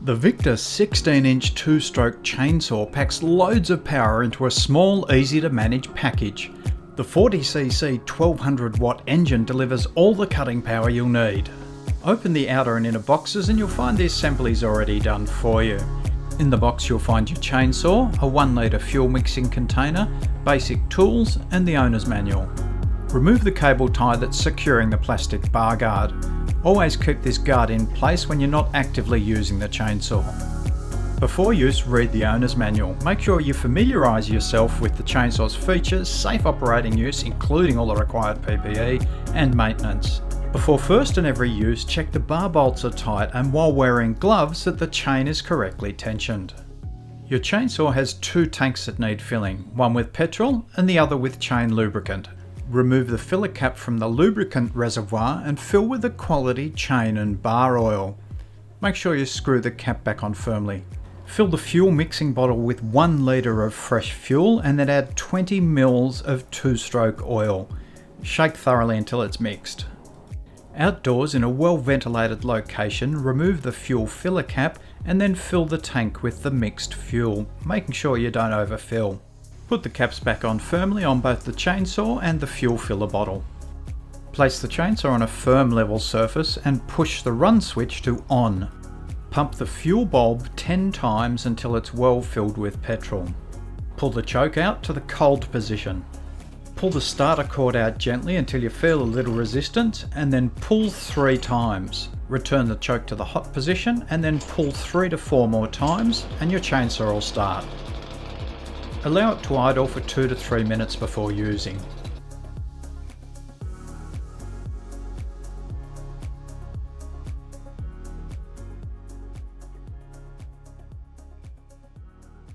The Victa 16-inch 2-stroke chainsaw packs loads of power into a small, easy to manage package. The 40cc 1200 watt engine delivers all the cutting power you'll need. Open the outer and inner boxes and you'll find the assemblies already done for you. In the box you'll find your chainsaw, a 1 litre fuel mixing container, basic tools and the owner's manual. Remove the cable tie that's securing the plastic bar guard. Always keep this guard in place when you're not actively using the chainsaw. Before use, read the owner's manual. Make sure you familiarise yourself with the chainsaw's features, safe operating use including all the required PPE and maintenance. Before first and every use, check the bar bolts are tight and while wearing gloves that the chain is correctly tensioned. Your chainsaw has 2 tanks that need filling, one with petrol and the other with chain lubricant. Remove the filler cap from the lubricant reservoir and fill with the quality chain and bar oil. Make sure you screw the cap back on firmly. Fill the fuel mixing bottle with 1 litre of fresh fuel and then add 20 ml of 2-stroke oil. Shake thoroughly until it's mixed. Outdoors in a well-ventilated location, remove the fuel filler cap and then fill the tank with the mixed fuel, making sure you don't overfill. Put the caps back on firmly on both the chainsaw and the fuel filler bottle. Place the chainsaw on a firm level surface and push the run switch to on. Pump the fuel bulb 10 times until it's well filled with petrol. Pull the choke out to the cold position. Pull the starter cord out gently until you feel a little resistance and then pull 3 times. Return the choke to the hot position and then pull 3 to 4 more times and your chainsaw will start. Allow it to idle for 2 to 3 minutes before using.